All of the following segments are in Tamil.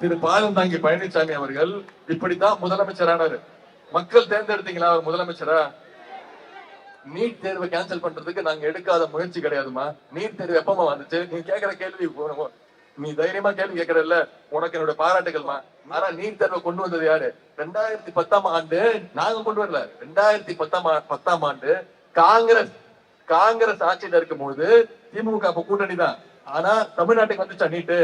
திரு பாலந்தாங்கி பழனிசாமி அவர்கள் இப்படித்தான் முதலமைச்சரானாரு. மக்கள் தேர்ந்தெடுத்தீங்களா அவர் முதலமைச்சரா? நீட் தேர்வை கேன்சல் பண்றதுக்கு நாங்க எடுக்காத முயற்சி கிடையாதுமா. நீட் தேர்வு எப்பமா வந்துச்சு? நீ கேக்குற கேள்வி, நீ தைரியமா கேள்வி கேட்கறல்ல, உனக்கு என்னோட பாராட்டுகள்மா. ஆனா நீட் தேர்வை கொண்டு வந்தது யாரு? 2010ஆம் ஆண்டு நாங்க கொண்டு வரல. 2010ஆம் ஆண்டு காங்கிரஸ் ஆட்சியில இருக்கும்போது திமுக கூட்டணி தான். ஆனா தமிழ்நாட்டுக்கு வந்துச்சா நீட்டு?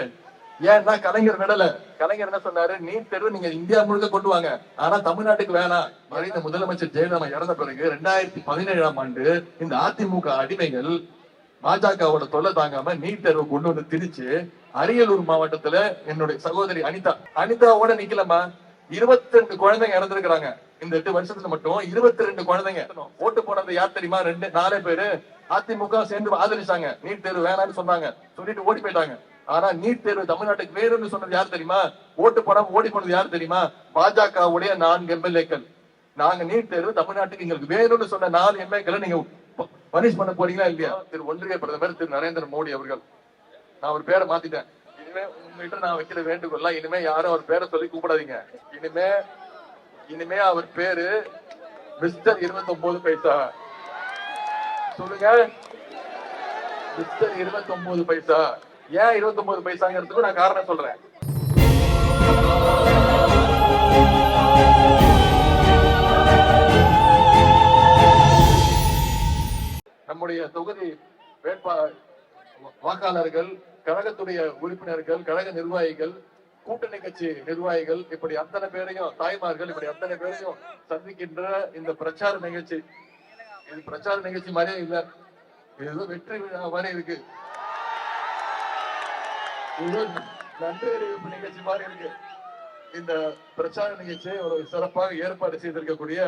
ஏன்னா கலைஞர் விடல. கலைஞர் என்ன சொன்னாரு? நீட் தேர்வு நீங்க இந்தியா முழுக்க கொண்டு வாங்க, ஆனா தமிழ்நாட்டுக்கு வேணாம். மறைந்த முதலமைச்சர் ஜெயலலிதா இறந்த பிறகு 2017ஆம் ஆண்டு இந்த அதிமுக அடிமைகள் பாஜகவோட தொல்லை தாங்காம நீட் தேர்வு கொண்டு வந்து திணிச்சு அரியலூர் மாவட்டத்துல என்னுடைய சகோதரி அனிதாவோட நிக்கலமா 22 குழந்தைங்க இறந்திருக்கிறாங்க. இந்த 8 வருஷத்துல மட்டும் 22 குழந்தைங்க. ஓட்டு போனது யார் தெரியுமா? 4 பேரு அதிமுக சேர்ந்து ஆதரிச்சாங்க. நீட் தேர்வு வேணாம்னு சொன்னாங்க, சொல்லிட்டு ஓடி போயிட்டாங்க. ஆனா நீட் தேர்வு தமிழ்நாட்டுக்கு வேணும்னு சொன்னது யார் தெரியுமா? ஓட்டு போடாம ஓடி போனது யார் தெரியுமா? பாஜகவுடைய 4 எம்எல்ஏக்கள். நாங்க நீட் தேர்வு தமிழ்நாட்டுக்கு எங்களுக்கு வேணும்னு சொன்ன 4 எம்எல்ஏக்களை நீங்க பனிஷ் பண்ண போறீங்களா இல்லையா? திரு ஒன்றிய பிரதமர் திரு நரேந்திர மோடி அவர்கள், நான் ஒரு பேரை மாத்திட்டேன். இனிமே உங்ககிட்ட நான் வைக்கிற வேண்டுகோள், இனிமே யாரும் அவர் பேரை சொல்லி கூப்பிடாதீங்க. இனிமே அவர் பேரு மிஸ்டர் 29 பைசா. சொல்லுங்க, மிஸ்டர் 29 பைசா. ஏன் 29 பைசாங்கிறதுக்கு நான் காரணம் சொல்றேன். நம்முடைய தொகுதி வாக்காளர்கள், கழகத்துடைய உறுப்பினர்கள், கழக நிர்வாகிகள், கூட்டணி கட்சி நிர்வாகிகள், இப்படி அத்தனை பேரையும், தாய்மார்கள், இப்படி அத்தனை பேரையும் சந்திக்கின்ற இந்த பிரச்சார நிகழ்ச்சி, இது பிரச்சார நிகழ்ச்சி மாதிரியே இல்ல, இது வெற்றி விழா மாதிரி இருக்கு. இது நன்றி அறிவிப்பு நிகழ்ச்சி மாதிரி இருக்கு. இந்த பிரச்சார நிகழ்ச்சியை ஒரு சிறப்பாக ஏற்பாடு செய்திருக்கக்கூடிய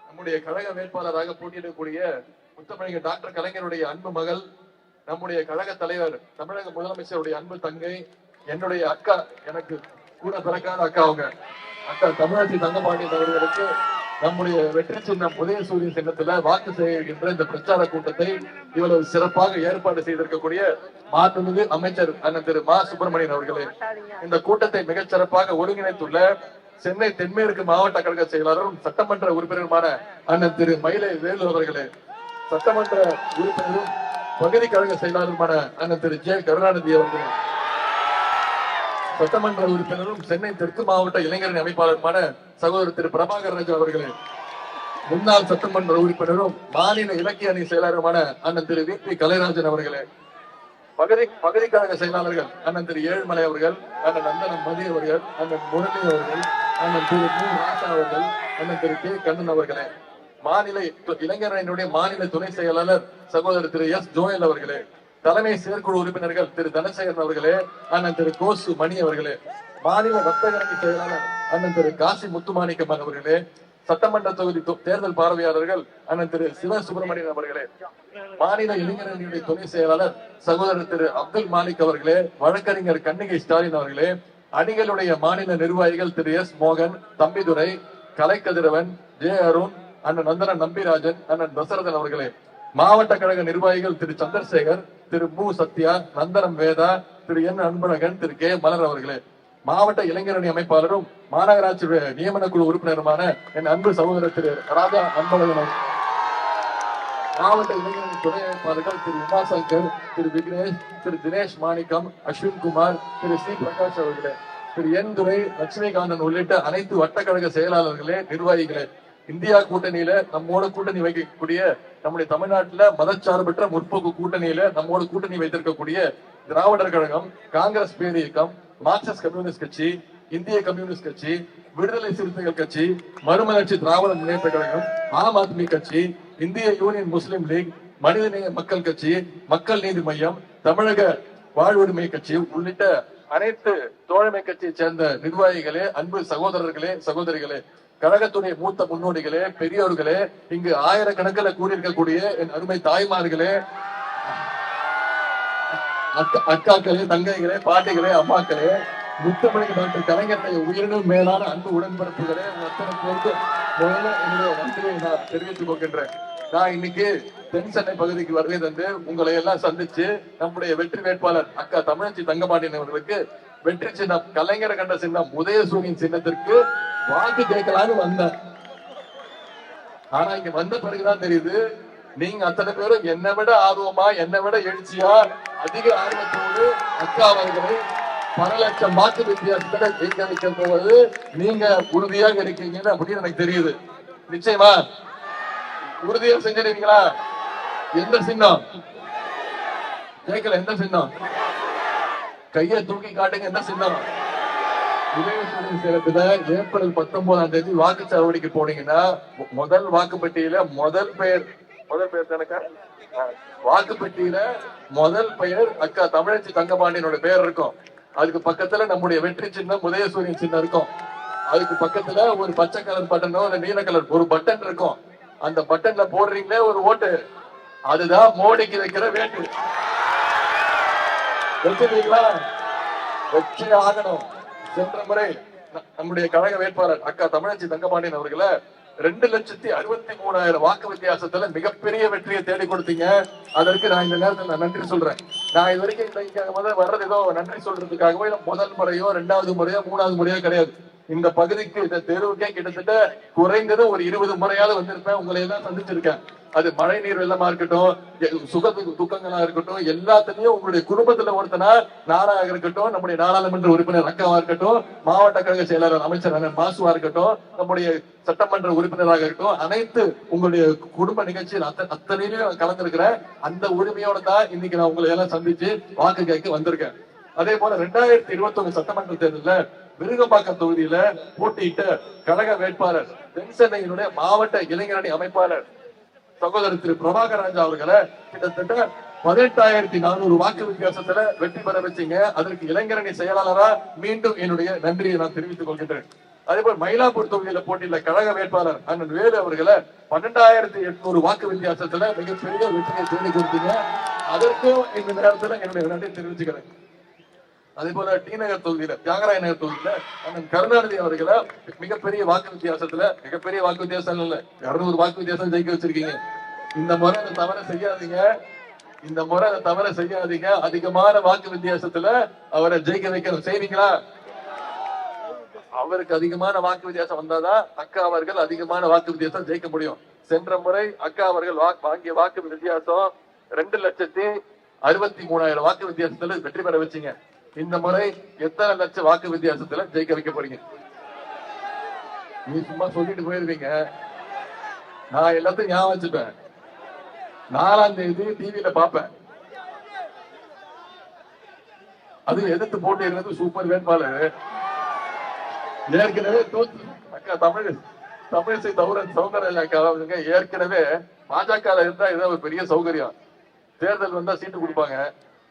நம்முடைய கழக வேட்பாளராக போட்டியிடக்கூடிய முத்தமிழர் டாக்டர் கலைஞருடைய அன்பு மகள், நம்முடைய கழக தலைவர், தமிழக முதலமைச்சருடைய அன்பு தங்கை, என்னுடைய அக்கா, எனக்கு கூட பிறக்காத அக்கா, அவங்க அக்கா தமிழச்சி தங்கபாண்டியன் அவர்களுக்கு நம்முடைய வெற்றி சின்னம் உதயசூரிய சின்னத்துல வாக்கு செய்கின்ற இந்த பிரச்சார கூட்டத்தை இவ்வளவு சிறப்பாக ஏற்பாடு செய்திருக்கக்கூடிய மாண்புமிகு அமைச்சர் அண்ணன் திரு மா சுப்பிரமணியன் அவர்களே, இந்த கூட்டத்தை மிகச் சிறப்பாக ஒருங்கிணைத்துள்ள சென்னை தென்மேற்கு மாவட்ட கழக செயலாளரும் சட்டமன்ற உறுப்பினருமான அண்ணன் திரு மயிலை வேலு அவர்களே, சட்டமன்ற உறுப்பினரும் பகுதி கழக செயலாளருமான அண்ணன் திரு ஜே கருணாநிதி அவர்களே, சட்டமன்ற உறுப்பினரும் சென்னை தெற்கு மாவட்ட இளைஞரணி அமைப்பாளருமான சகோதரர் திரு பிரபாகர் ராஜா அவர்களே, முன்னாள் சட்டமன்ற உறுப்பினரும் மாநில இலக்கிய அணி செயலாளருமான அண்ணன் திரு வி பி கலைராஜன் அவர்களே, பகுதி கழக செயலாளர்கள் அண்ணன் திரு ஏழுமலை அவர்கள், அண்ணன் நந்தனம் மதி அவர்கள், அண்ணன் முரளி அவர்கள், அண்ணன் திரு மு ராசா அவர்கள், அண்ணன் திரு கே கண்ணன் அவர்களே, மாநில இளைஞரணியினுடைய மாநில துணை செயலாளர் சகோதரர் திரு எஸ் ஜோயல் அவர்களே, தலைமை செயற்குழு உறுப்பினர்கள் திரு தனசேகரன் அவர்களே, அண்ணன் திரு கோசு மணி அவர்களே, மாநில வர்த்தக அணி செயலாளர் அண்ணன் திரு காசி முத்துமாணிக்கம்மன் அவர்களே, சட்டமன்ற தொகுதி தேர்தல் பார்வையாளர்கள் அண்ணன் திரு சிவ சுப்பிரமணியன் அவர்களே, மாநில இளைஞரணியுடைய துணை செயலாளர் சகோதரர் திரு அப்துல் மாலிக் அவர்களே, வழக்கறிஞர் கன்னிகை ஸ்டாலின் அவர்களே, அணிகளுடைய மாநில நிர்வாகிகள் திரு எஸ் மோகன், தம்பிதுரை, கலைக்கதிரவன், ஜே அருண், அண்ணன் நந்தன நம்பிராஜன், அண்ணன் தசரதன் அவர்களே, மாவட்ட கழக நிர்வாகிகள் திரு சந்திரசேகர், திரு மு சத்யா, நந்தனம் வேதா, திரு என் அன்பழகன், திரு கே மலர் அவர்களே, மாவட்ட இளைஞரணி அமைப்பாளரும் மாநகராட்சி நியமன குழு உறுப்பினருமான என் அன்பு சகோதரர் திரு ராஜா அன்பழகன், மாவட்ட இளைஞரணி துணை அமைப்பாளர்கள் திரு உமாசங்கர், திரு விக்னேஷ், திரு தினேஷ் மாணிக்கம், அஸ்வின் குமார், திரு சி பிரகாஷ் அவர்களே, திரு என் துரை, லட்சுமிகாந்தன் உள்ளிட்ட அனைத்து வட்டக்கழக செயலாளர்களே, நிர்வாகிகளே, இந்தியா கூட்டணியில நம்மோட கூட்டணி வைக்கக்கூடிய, நம்முடைய தமிழ்நாட்டுல மதச்சார்பற்ற முற்போக்கு கூட்டணியில நம்மோட கூட்டணி வைத்திருக்கக்கூடிய திராவிடர் கழகம், காங்கிரஸ் பேரியக்கம், மார்க்சிஸ்ட் கம்யூனிஸ்ட் கட்சி, இந்திய கம்யூனிஸ்ட் கட்சி, விடுதலை சிறுத்தைகள் கட்சி, மறுமலர்ச்சி திராவிட முன்னேற்ற கழகம், ஆம் ஆத்மி கட்சி, இந்திய யூனியன் முஸ்லிம் லீக், மனிதநேய மக்கள் கட்சி, மக்கள் நீதி மையம், தமிழக வாழ்வுரிமை கட்சி உள்ளிட்ட அனைத்து தோழமை கட்சியை சேர்ந்த நிர்வாகிகளே, அன்பு சகோதரர்களே, சகோதரிகளே, கழகத்துடைய மூத்த முன்னோடிகளே, பெரியோர்களே, இங்கு ஆயிரக்கணக்கில் கூடியிருக்கக்கூடிய என் அருமை தாய்மார்களே, அக்காக்களே, தங்கைகளே, பாட்டிகளே, அம்மாக்களே, முத்தமிழ் டாக்டர் கலைஞருடைய உயிரினும் மேலான அன்பு உடன்பிறப்புகளே, அத்தனை பேருக்கு முதல்ல என்னுடைய நன்றியை நான் தெரிவித்துக் கொள்கின்றேன். நான் இன்னைக்கு தென் சென்னை பகுதிக்கு வருகை தந்து உங்களை எல்லாம் சந்திச்சு நம்முடைய வெற்றி வேட்பாளர் அக்கா தமிழச்சி தங்கபாண்டியன் அவர்களுக்கு வெற்றி சின்னம் கலைஞரை கண்ட சின்னம் உதயசூரியன் சின்னத்திற்கு வாக்கு கேட்கலான்னு வந்தேன். ஆனா இங்க வந்த பிறகுதான் தெரியுது, நீங்க அத்தனை பேரும் என்னை விட ஆர்வமா, என்னை விட எழுச்சியா, அதிக ஆர்வத்தோடு அக்கா அவர்களை பல லட்சம் வாக்கு வித்தியாசத்துல ஜெயிக்க வைக்க போவது நீங்க உறுதியாக இருக்கீங்கன்னு அப்படின்னு எனக்கு தெரியுது. நிச்சயமா உறுதியா செஞ்சிருக்கீங்களா? எந்த சின்னம் கேட்கல? எந்த சின்னம்? கையை தூக்கி காட்டுங்க. எந்த சின்னம்? உதயசூரியன் சேலத்துல ஏப்ரல் 19ஆம் தேதி வாக்குச்சாவடிக்கு போனீங்கன்னா முதல் வாக்குப்பட்டியல முதல் பெயர் கணக்கா வாக்குப்பட்டியல முதல் பெயர் அக்கா தமிழச்சி தங்கபாண்டியனோட பெயர் இருக்கும். அதுக்கு பக்கத்துல நம்முடைய வெற்றி சின்னம் உதயசூரியன் சின்னம் இருக்கும். அதுக்கு பக்கத்துல ஒரு பச்சை கலர் பட்டனோ இல்ல நீல கலர் ஒரு பட்டன் இருக்கும். அந்த பட்டன்ல போடுறீங்களே ஒரு ஓட்டு, அதுதான் மோடிக்கு வைக்கிற வேட்டு. வச்சிருக்கீங்களா? வச்சு ஆகணும். சென்ற முறை நம்முடைய கழக வேட்பாளர் அக்கா தமிழச்சி தங்கபாண்டியன் அவர்களை 2,63,000 வாக்கு வித்தியாசத்துல மிகப்பெரிய வெற்றியை தேடி கொடுத்தீங்க. அதற்கு நான் இந்த நேரத்தில் நான் நன்றி சொல்றேன். நான் இது வரைக்கும் வர்றது ஏதோ நன்றி சொல்றதுக்காகவே முதல் முறையோ 2வது முறையோ 3வது முறையோ கிடையாது. இந்த பகுதிக்கு இந்த தெருவுக்கே கிட்டத்தட்ட குறைந்தது ஒரு 20 முறையாவது வந்திருப்பேன். உங்களை எல்லாம் சந்திச்சிருக்கேன். அது மழை நீர் வெள்ளமா இருக்கட்டும், சுக துக்கங்களா இருக்கட்டும், எல்லாத்துலயும் உங்களுடைய குடும்பத்துல ஒருத்தனா நானாக இருக்கட்டும், நம்முடைய நாடாளுமன்ற உறுப்பினர் அக்காவா இருக்கட்டும், மாவட்ட கழக செயலாளர் அமைச்சர் மாசுவா இருக்கட்டும், நம்முடைய சட்டமன்ற உறுப்பினராக இருக்கட்டும், அனைத்து உங்களுடைய குடும்ப நிகழ்ச்சியில் அத்தனையிலும் கலந்துருக்கிறேன். அந்த உரிமையோட தான் இன்னைக்கு நான் உங்களை எல்லாம் சந்திச்சு வாக்கு கேட்க வந்திருக்கேன். அதே போல 2021 சட்டமன்ற தேர்தலில் விருகம்பாக்கம் தொகுதியில போட்டியிட்ட கழக வேட்பாளர் தென்சென்னையினுடைய மாவட்ட இளைஞரணி அமைப்பாளர் சகோதரர் திரு பிரபாகர் ராஜா அவர்களை கிட்டத்தட்ட 18,400 வாக்கு வித்தியாசத்துல வெற்றி பெற வச்சீங்க. அதற்கு இளைஞரணி செயலாளரா மீண்டும் என்னுடைய நன்றியை நான் தெரிவித்துக் கொள்கின்றேன். அதே போல மயிலாப்பூர் தொகுதியில போட்டியில கழக வேட்பாளர் அண்ணன் வேலு அவர்களை 12,800 வாக்கு வித்தியாசத்துல மிகப்பெரிய வெற்றியை தேடி கொடுத்தீங்க. அதற்கும் இந்த நேரத்துல என்னுடைய நன்றி தெரிவிச்சுக்கிறேன். அதே போல டி நகர் தொகுதியில தியாகராய நகர் தொகுதியில அண்ணன் கருணாநிதி அவர்களை மிகப்பெரிய வாக்கு வித்தியாசத்துல, மிகப்பெரிய வாக்கு வித்தியாசம் இல்ல 200 வாக்கு வித்தியாசம் ஜெயிக்க வச்சிருக்கீங்க. இந்த முறை அந்த தவறை செய்யாதீங்க. இந்த முறை அந்த தவறை செய்யாதீங்க. அதிகமான வாக்கு வித்தியாசத்துல அவரை ஜெயிக்க வைக்கணும். செய்வீங்களா? அவருக்கு அதிகமான வாக்கு வித்தியாசம் வந்தாதான் அக்கா அவர்கள் அதிகமான வாக்கு வித்தியாசம் ஜெயிக்க முடியும். சென்ற முறை அக்கா அவர்கள் வாங்கிய வாக்கு வித்தியாசம் 2,63,000 வாக்கு வித்தியாசத்துல வெற்றி பெற வச்சீங்க. இந்த முறை எத்தனை லட்சம் வாக்கு வித்தியாசத்துல ஜெயிக்க வைக்க போறீங்க? நீ சும்மா சொல்லிட்டு போயிருவீங்க. நான் எல்லாத்தையும் ஞாபகம் வச்சுப்பேன். 4ஆம் தேதி டிவியில பாப்பேன். அது எதிர்த்து போட்டியிடுறது சூப்பர் வேட்பாளர். ஏற்கனவே தோத்து அக்கா தமிழிசை சௌந்தரராஜன் ஏற்கனவே பாஜக இருந்தா இதான் ஒரு பெரிய சௌகரியம். தேர்தல் வந்தா சீட்டு கொடுப்பாங்க,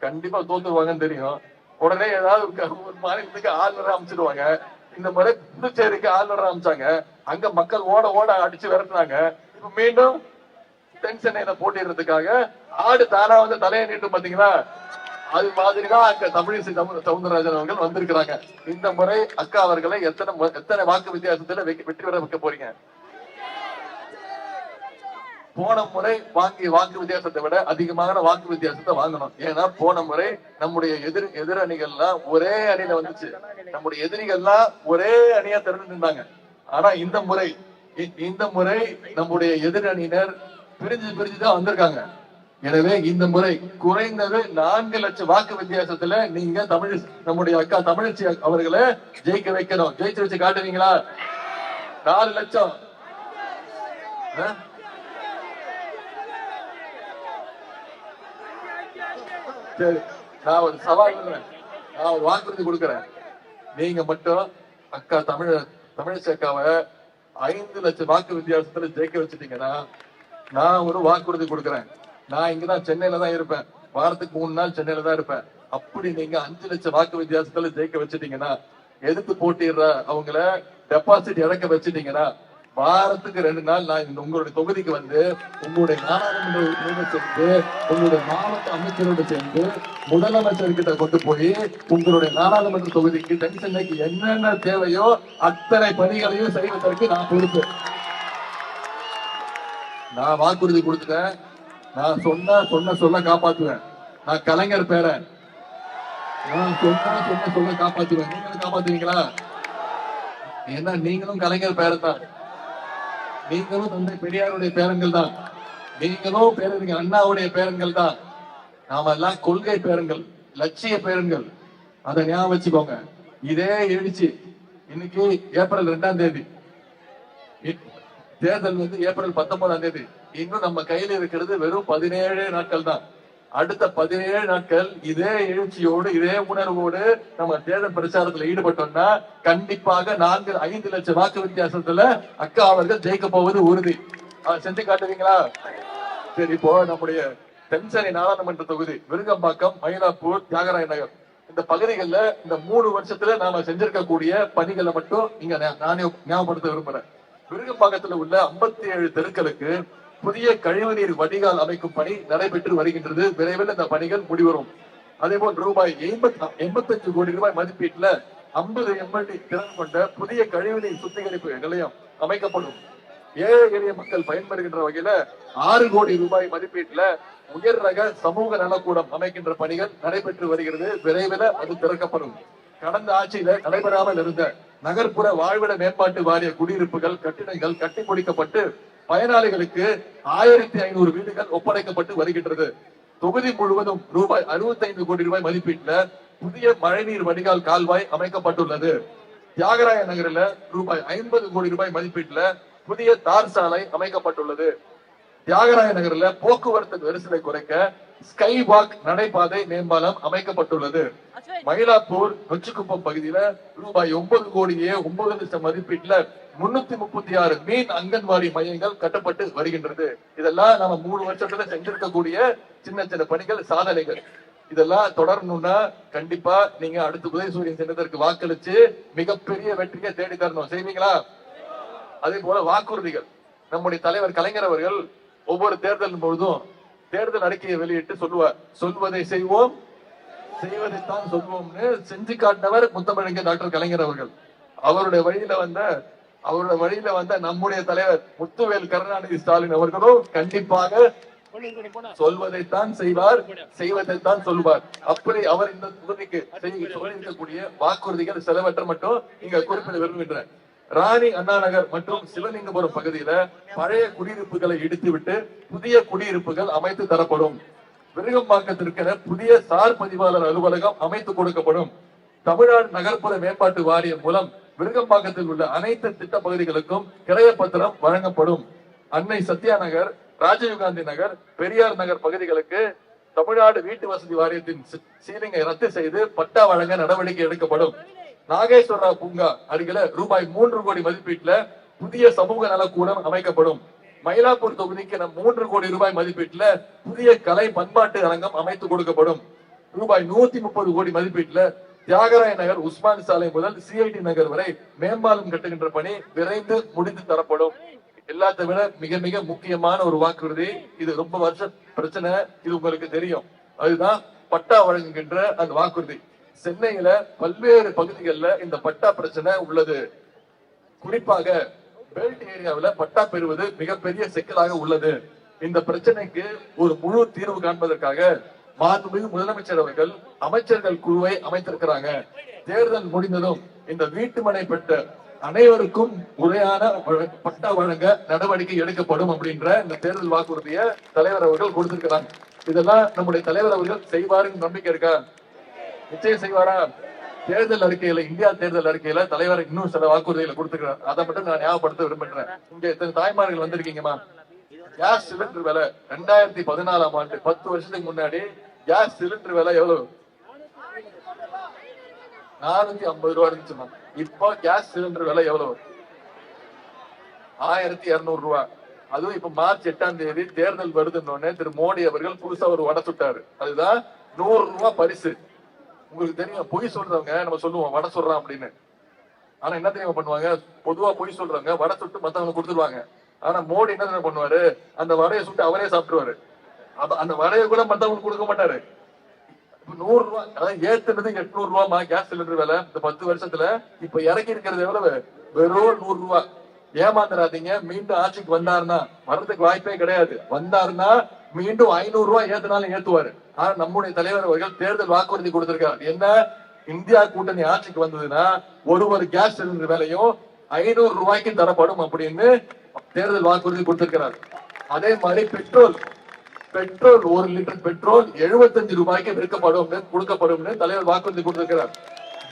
கண்டிப்பா தோத்துருவாங்கன்னு தெரியும். உடனே ஏதாவது ஒரு மாநிலத்துக்கு ஆளுநர் அமைச்சிருவாங்க. இந்த முறை புதுச்சேரிக்கு ஆளுநர் அமைச்சாங்க. அங்க மக்கள் ஓட ஓட அடிச்சு விரட்டுனாங்க. இப்ப மீண்டும் தென் சென்னையில போட்டிடுறதுக்காக ஆடு தானா வந்து தலையை நீட்டும் பாத்தீங்களா? அது மாதிரிதான் அங்க தமிழிசை சவுந்தரராஜன் அவர்கள் வந்திருக்கிறாங்க. இந்த முறை அக்கா அவர்களை எத்தனை வாக்கு வித்தியாசத்துல வெற்றி பெற வைக்க போறீங்க? போன முறை வாங்கிய வாக்கு வித்தியாசத்தை விட அதிகமான வாக்கு வித்தியாசத்தை வாங்கணும். ஏன்னா போன முறை நம்முடைய எதிர் அணிகள்லாம் ஒரே அணியில வந்துச்சு. நம்முடைய எதிரிகள்லாம் ஒரே அணியா திறந்து நின்றாங்க. ஆனா இந்த முறை நம்முடைய எதிர் அணியினர் பிரிஞ்சுதான் வந்திருக்காங்க. எனவே இந்த முறை குறைந்தது 4 லட்சம் வாக்கு வித்தியாசத்துல நீங்க நம்முடைய அக்கா தமிழச்சி அவர்களை ஜெயிக்க வைக்கணும். ஜெயிச்சு வச்சு காட்டுவீங்களா? 4 லட்சம். சரி, நான் ஒரு சவால் நான் ஒரு வாக்குறுதி கொடுக்கிறேன். நீங்க மட்டும் அக்கா தமிழச்சி அக்காவை 5 லட்சம் வாக்கு வித்தியாசத்துல ஜெயிக்க வச்சுட்டீங்கன்னா நான் ஒரு வாக்குறுதி கொடுக்கிறேன். நான் இங்கதான் சென்னையில தான் இருப்பேன். வாரத்துக்கு 3 நாள் சென்னையில தான் இருப்பேன். அப்படி நீங்க 5 லட்சம் வாக்கு வித்தியாசத்துல ஜெயிக்க வச்சுட்டீங்கன்னா, எதிர்த்து போட்டிடுற அவங்கள டெபாசிட் இறக்க வச்சுட்டீங்கன்னா, வாரத்துக்கு 2 நாள் நான் உங்களுடைய தொகுதிக்கு வந்து உங்களுடைய நாடாளுமன்ற உறுப்பினரோடு சேர்ந்து, உங்களுடைய மாவட்ட அமைச்சரோடு சேர்ந்து, முதலமைச்சர்கிட்ட கொண்டு போய் உங்களுடைய நாடாளுமன்ற தொகுதிக்கு தென் சென்னைக்கு என்னென்ன தேவையோ அத்தனை பணிகளையும் செய்வதற்கு நான் பொறுப்பு. நான் வாக்குறுதி கொடுத்துட்டேன். நான் சொன்ன சொல்ல காப்பாற்றுவேன். நான் கலைஞர் பேரன். நான் சொன்ன காப்பாத்துவேன். நீங்களும் காப்பாத்துவீங்களா? ஏன்னா நீங்களும் கலைஞர் பேரன் தான், நீங்களும் தந்தை பெரியாருடைய பேரன்கள் தான், நீங்களும் பேரறிஞர் அண்ணாவுடைய பேரன்கள் தான். நாம எல்லாம் கொள்கை பேரன்கள், லட்சிய பேரன்கள். அதை ஞாபகம் வச்சுக்கோங்க. இதே எழுச்சி இன்னைக்கு ஏப்ரல் 2ஆம் தேதி, தேர்தல் ஏப்ரல் 19ஆம் தேதி. இன்னும் நம்ம கையில இருக்கிறது வெறும் 17 நாட்கள் தான். அடுத்த 17 நாட்கள் இதே எழுச்சியோடு இதே உணர்வோடு நம்ம தேர்தல் பிரச்சாரத்துல ஈடுபட்டோம்னா கண்டிப்பாக 4-5 லட்சம் வாக்கு வித்தியாசத்துல அக்கா அவர்கள் ஜெயிக்க போவது உறுதி. செஞ்சு காட்டுவீங்களா? சரி, இப்போ நம்முடைய தென்சென்னை நாடாளுமன்ற தொகுதி விருகம்பாக்கம், மயிலாப்பூர், தியாகராய நகர் இந்த பகுதிகளில் இந்த 3 வருஷத்துல நாம செஞ்சிருக்கக்கூடிய பணிகளை மட்டும் இங்க நானே ஞாபகப்படுத்த விரும்புறேன். விருகம்பாக்கத்தில் உள்ள 57 தெருக்களுக்கு புதிய கழிவுநீர் வடிகால் அமைக்கும் பணி நடைபெற்று வருகின்றது. விரைவில் இந்த பணிகள் முடிவரும். அதே போல் ரூபாய் 85 கோடி ரூபாய் மதிப்பீட்டுல 50 MLD திறன் கொண்ட புதிய கழிவுநீர் சுத்திகரிப்பு நிலையம் அமைக்கப்படும். ஏழை எளிய மக்கள் பயன்பெறுகின்ற வகையில 6 கோடி ரூபாய் மதிப்பீட்டுல உயர் ரக சமூக நலக்கூடம் அமைக்கின்ற பணிகள் நடைபெற்று வருகிறது. விரைவில் அது திறக்கப்படும். கடந்த ஆட்சியில நடைபெறாமல் இருந்த நகர்ப்புற வாழ்விட மேம்பாட்டு வாரிய குடியிருப்புகள் கட்டிடங்கள் கட்டி முடிக்கப்பட்டு பயனாளிகளுக்கு 1500 வீடுகள் ஒப்படைக்கப்பட்டு வருகின்றது. தொகுதி முழுவதும் ரூபாய் 65 கோடி ரூபாய் மதிப்பீட்டுல புதிய மழைநீர் வடிகால் கால்வாய் அமைக்கப்பட்டுள்ளது. தியாகராய நகரில் ரூபாய் 50 கோடி ரூபாய் மதிப்பீட்டுல புதிய தார் சாலை அமைக்கப்பட்டுள்ளது. தியாகராய நகர்ல போக்குவரத்து நெரிசலை குறைக்க ஸ்கை வாக் நடைபாதை மேம்பாலம் அமைக்கப்பட்டுள்ளது. மயிலாப்பூர் நொச்சிக்குப்பம் பகுதியில ரூபாய் 9 கோடியே 9 லட்சம் மதிப்பீட்டுல 336 மீன் அங்கன்வாடி மையங்கள் கட்டப்பட்டு வருகின்றது. இதெல்லாம் நம்ம 3 வருஷத்துல செஞ்சிருக்கக்கூடிய சின்ன சின்ன பணிகள், சாதனைகள். இதெல்லாம் தொடரணும்னா கண்டிப்பா நீங்க அடுத்த உதயசூரியன் சின்னத்திற்கு வாக்களிச்சு மிகப்பெரிய வெற்றியை தேடி தரணும். செய்வீங்களா? அதே போல வாக்குறுதிகள். நம்முடைய தலைவர் கலைஞர் அவர்கள் ஒவ்வொரு தேர்தல் பொழுதும் தேர்தல் அறிக்கையை வெளியிட்டு சொல்லுவார், சொல்வதை செய்வோம், செய்வதைத்தான் சொல்வோம்னு செஞ்சு காட்டினவர் முத்தமிழறிஞர் டாக்டர் கலைஞர் அவர்கள். அவருடைய வழியில வந்த நம்முடைய தலைவர் முத்துவேல் கருணாநிதி ஸ்டாலின் அவர்களும் கண்டிப்பாக சொல்வதைத்தான் செய்வார், செய்வதைத்தான் சொல்வார். அப்படி அவர் இந்த தொகுதிக்கு சொல்லியிருக்கக்கூடிய வாக்குறுதிகள் சிலவற்றை மட்டும் இங்க குறிப்பிட விரும்புகின்றேன். ராணி அண்ணா நகர் மற்றும் சிவலிங்கபுரம் பகுதியில பழைய குடியிருப்புகளை இடித்துவிட்டு புதிய குடியிருப்புகள் அமைத்து தரப்படும். விருகம்பாக்கத்திற்கென புதிய சார் பதிவாளர் அலுவலகம் அமைத்து கொடுக்கப்படும். தமிழ்நாடு நகர்ப்புற மேம்பாட்டு வாரியம் மூலம் விருகம்பாக்கத்தில் உள்ள அனைத்து திட்ட பகுதிகளுக்கும் கிரைய பத்திரம் வழங்கப்படும். அன்னை சத்யா நகர், ராஜீவ்காந்தி நகர், பெரியார் நகர் பகுதிகளுக்கு தமிழ்நாடு வீட்டு வசதி வாரியத்தின் சீலிங்கை ரத்து செய்து பட்டா வழங்க நடவடிக்கை எடுக்கப்படும். நாகேஸ்வரா பூங்கா அருகில ரூபாய் 3 கோடி மதிப்பீட்டுல புதிய சமூக நலக்கூடம் அமைக்கப்படும். மயிலாப்பூர் தொகுதிக்கு 3 கோடி ரூபாய் மதிப்பீட்டுல புதிய கலை பண்பாட்டு அரங்கம் அமைத்து கொடுக்கப்படும். ரூபாய் 130 கோடி மதிப்பீட்டுல தியாகராய நகர் உஸ்மான் சாலை முதல் CIT நகர் வரை மேம்பாலம் கட்டுகின்ற பணி விரைந்து முடித்து தரப்படும். எல்லாத்தை விட மிக மிக முக்கியமான ஒரு வாக்குறுதி, இது ரொம்ப வருஷ பிரச்சனை, இது உங்களுக்கு தெரியும். அதுதான் பட்டா வழங்குகின்ற அந்த வாக்குறுதி. சென்னையில பல்வேறு பகுதிகளில் இந்த பட்டா பிரச்சனை உள்ளது. குறிப்பாக பெல்ட் ஏரியாவில் பட்டா பெறுவது மிகப்பெரிய சிக்கலாக உள்ளது. இந்த பிரச்சனைக்கு ஒரு முழு தீர்வு காண்பதற்காக மாண்புமிகு முதலமைச்சர் அவர்கள் அமைச்சர்கள் குழுவை அமைத்திருக்கிறாங்க. தேர்தல் முடிந்ததும் இந்த வீட்டுமனை பெற்ற அனைவருக்கும் முறையான பட்டா வழங்க நடவடிக்கை எடுக்கப்படும் அப்படின்ற இந்த தேர்தல் வாக்குறுதியை தலைவர் அவர்கள் கொடுத்திருக்கிறாங்க. இதெல்லாம் நம்முடைய தலைவர் அவர்கள் செய்வாருன்னு நம்பிக்கை இருக்கா? நிச்சயம் செய்வாரா? தேர்தல் அறிக்கையில, இந்தியா தேர்தல் அறிக்கையில தலைவர் இன்னும் சில வாக்குறுதிகளை கொடுத்திருக்கிறார். அதை மட்டும் நான் ஞாபகப்படுத்த விரும்புகிறேன். இங்க இத்தனை தாய்மார்கள் வந்திருக்கீங்கம்மா. கேஸ் சிலிண்டர் விலை 2014ஆம் ஆண்டு 10 வருஷத்துக்கு முன்னாடி கேஸ் சிலிண்டர் விலை எவ்வளவு? 450 ரூபாய் இருந்துச்சுமா. இப்போ கேஸ் சிலிண்டர் விலை எவ்வளவு? 1200 ரூபாய். அதுவும் இப்ப மார்ச் 8ஆம் தேதி தேர்தல் வருதுன்னு திரு மோடி அவர்கள் புதுசா ஒரு வடை சுட்டாரு. அதுதான் 100 ரூபாய் பரிசு. உங்களுக்கு தெரியும், பொய் சொல்றவங்க நம்ம சொல்லுவோம் வடை சொல்றான் அப்படின்னு. ஆனா என்ன தெரியுமா பண்ணுவாங்க? பொதுவா பொய் சொல்றவங்க வடை சுட்டு மத்தவங்க கொடுத்துருவாங்க. ஆனா மோடி என்ன தெரியுமா பண்ணுவாரு? அந்த வடையை சுட்டு அவரே சாப்பிட்டுருவாரு. அந்த வடையை கூட மத்தவங்களுக்கு கொடுக்க மாட்டாரு. 100 ரூபாய், அதாவது ஏத்துனது 800 ரூபாய்மா கேஸ் சிலிண்டர் விலை இந்த 10 வருஷத்துல. இப்ப இறக்கி இருக்கிறது எவ்வளவு? வெறும் 100 ரூபாய். ஏமாந்துடாதீங்க. மீண்டும் ஆட்சிக்கு வந்தாருன்னா, வர்றதுக்கு வாய்ப்பே கிடையாது. வந்தாருன்னா மீண்டும் 500 ரூபாய் ஏத்தினாலும் ஏத்துவாரு. ஆனா நம்முடைய தலைவர் அவர்கள் தேர்தல் வாக்குறுதி கொடுத்திருக்கார். என்ன? இந்தியா கூட்டணி ஆட்சிக்கு வந்ததுன்னா ஒரு கேஸ் சிலிண்டர் விலையும் 500 ரூபாய்க்கு தரப்படும் அப்படின்னு தேர்தல் வாக்குறுதி கொடுத்திருக்கிறார். அதே மாதிரி பெட்ரோல் 1 லிட்டர் பெட்ரோல் 75 ரூபாய்க்கு விற்கப்படும் கொடுக்கப்படும் தலைவர் வாக்குறுதி கொடுத்திருக்கிறார்.